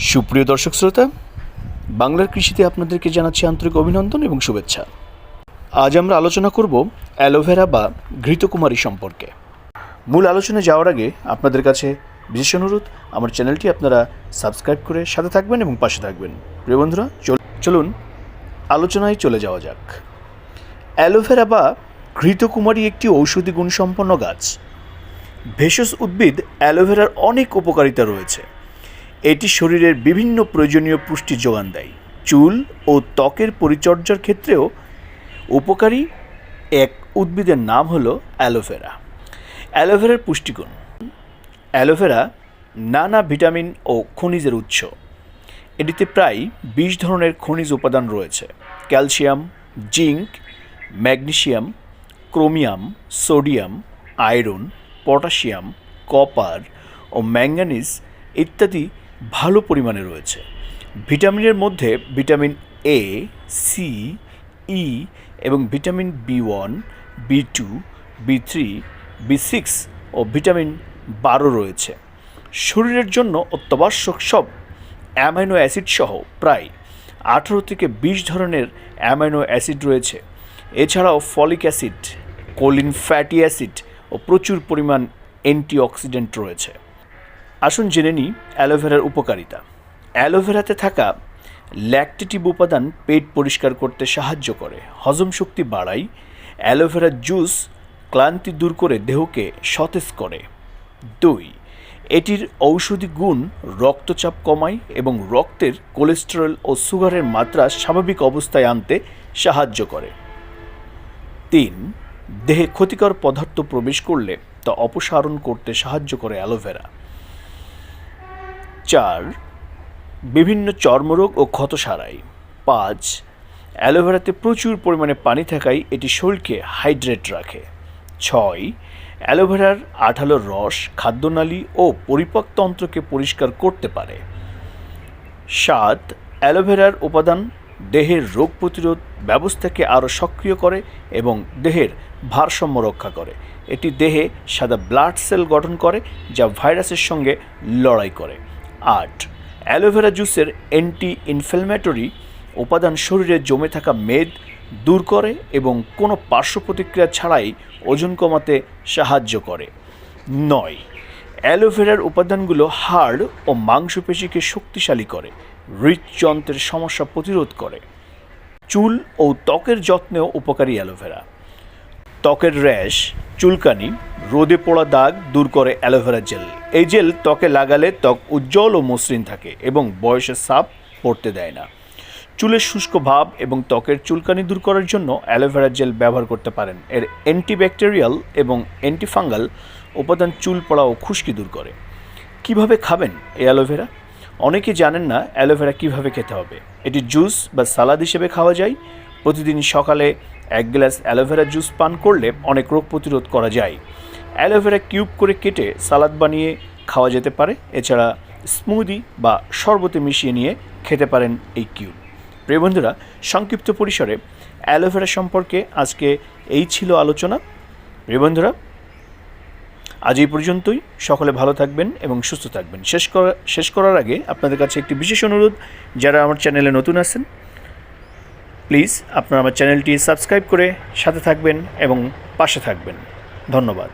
সুপ্রিয় দর্শক শ্রোতা, বাংলার কৃষিতে আপনাদেরকে জানাচ্ছি আন্তরিক অভিনন্দন এবং শুভেচ্ছা। আজ আমরা আলোচনা করব অ্যালোভেরা বা ঘৃতকুমারী সম্পর্কে। মূল আলোচনায় যাওয়ার আগে আপনাদের কাছে বিশেষ অনুরোধ, আমার চ্যানেলটি আপনারা সাবস্ক্রাইব করে সাথে থাকবেন এবং পাশে থাকবেন। প্রিয় বন্ধুরা, চলুন আলোচনায় চলে যাওয়া যাক। অ্যালোভেরা বা ঘৃতকুমারী একটি ঔষধি গুণসম্পন্ন গাছ। ভেষজ উদ্ভিদ অ্যালোভেরার অনেক উপকারিতা রয়েছে। এটি শরীরের বিভিন্ন প্রয়োজনীয় পুষ্টি যোগান দেয়। চুল ও ত্বকের পরিচর্যার ক্ষেত্রেও উপকারী এক উদ্ভিদের নাম হলো অ্যালোভেরা। অ্যালোভেরার পুষ্টিগুণ। অ্যালোভেরা নানা ভিটামিন ও খনিজের উৎস। এটিতে প্রায় 20 ধরনের খনিজ উপাদান রয়েছে। Calcium, zinc, magnesium, chromium, sodium, iron, potassium, copper ও ম্যাঙ্গানিজ ইত্যাদি ভালো পরিমাণে রয়েছে। ভিটামিনের মধ্যে ভিটামিন এ, সি, ই এবং ভিটামিন বি1, বি2, বি3, বি6 ও ভিটামিন 12 রয়েছে। শরীরের জন্য অত্যাবশ্যক সব অ্যামাইনো অ্যাসিড সহ প্রায় 18 থেকে 20 ধরনের অ্যামাইনো অ্যাসিড রয়েছে। এছাড়াও folic acid, choline fatty acid ও প্রচুর পরিমাণ অ্যান্টিঅক্সিডেন্ট রয়েছে। আসুন জেনে নিই অ্যালোভেরার উপকারিতা। অ্যালোভেরাতে থাকা ল্যাকটেটিভ উপাদান পেট পরিষ্কার করতে সাহায্য করে, হজম শক্তি বাড়ায়। অ্যালোভেরার জুস ক্লান্তি দূর করে দেহকে সতেজ করে। 2. এটির ঔষধি গুণ রক্তচাপ কমায় এবং রক্তের কোলেস্টেরল ও সুগারের মাত্রা স্বাভাবিক অবস্থায় আনতে সাহায্য করে। 3. দেহে ক্ষতিকর পদার্থ প্রবেশ করলে তা অপসারণ করতে সাহায্য করে অ্যালোভেরা। 4. বিভিন্ন চর্মরোগ ও ক্ষত সারায়। 5. অ্যালোভেরাতে প্রচুর পরিমাণে পানি থাকায় এটি শরীরকে হাইড্রেট রাখে। 6. অ্যালোভেরার আঠালো রস খাদ্যনালী ও পরিপাকতন্ত্রকে পরিষ্কার করতে পারে। 7. অ্যালোভেরার উপাদান দেহের রোগ প্রতিরোধ ব্যবস্থাকে আরও সক্রিয় করে এবং দেহের ভারসাম্য রক্ষা করে। এটি দেহে সাদা ব্লাড সেল গঠন করে যা ভাইরাসের সঙ্গে লড়াই করে। 8. অ্যালোভেরা জুসের অ্যান্টি ইনফ্ল্যামেটরি উপাদান শরীরে জমে থাকা মেদ দূর করে এবং কোনো পার্শ্ব প্রতিক্রিয়া ছাড়াই ওজন কমাতে সাহায্য করে। 9. অ্যালোভেরার উপাদানগুলো হাড় ও মাংসপেশিকে শক্তিশালী করে, হৃদযন্ত্রের সমস্যা প্রতিরোধ করে। চুল ও ত্বকের যত্নেও উপকারী অ্যালোভেরা। ত্বকের র্যাশ, চুলকানি, রোদে পোড়া দাগ দূর করে অ্যালোভেরা জেল। এই জেল ত্বকে লাগালে ত্বক উজ্জ্বল ও মসৃণ থাকে এবং বয়সের ছাপ পড়তে দেয় না। চুলের শুষ্ক ভাব এবং ত্বকের চুলকানি দূর করার জন্য অ্যালোভেরা জেল ব্যবহার করতে পারেন। এর অ্যান্টিব্যাকটেরিয়াল এবং অ্যান্টিফাঙ্গাল উপাদান চুল পড়া ও খুশকি দূর করে। কিভাবে খাবেন এই অ্যালোভেরা? অনেকে জানেন না অ্যালোভেরা কিভাবে খেতে হবে। এটি জুস বা সালাদ হিসেবে খাওয়া যায়। প্রতিদিন সকালে 1 গ্লাস অ্যালোভেরা জুস পান করলে অনেক রোগ প্রতিরোধ করা যায়। অ্যালোভেরা কিউব করে কেটে সালাদ বানিয়ে খাওয়া যেতে পারে। এছাড়া স্মুদি বা শরবতে মিশিয়ে নিয়ে খেতে পারেন এই কিউব। প্রিয় বন্ধুরা, সংক্ষিপ্ত পরিসরে অ্যালোভেরা সম্পর্কে আজকে এই ছিল আলোচনা। প্রিয় বন্ধুরা, আজ এই পর্যন্তই। সকলে ভালো থাকবেন এবং সুস্থ থাকবেন। শেষ করার আগে আপনাদের কাছে একটি বিশেষ অনুরোধ, যারা আমার চ্যানেলে নতুন আছেন প্লিজ আপনারা আমার চ্যানেলটি সাবস্ক্রাইব করে সাথে থাকবেন এবং পাশে থাকবেন। ধন্যবাদ।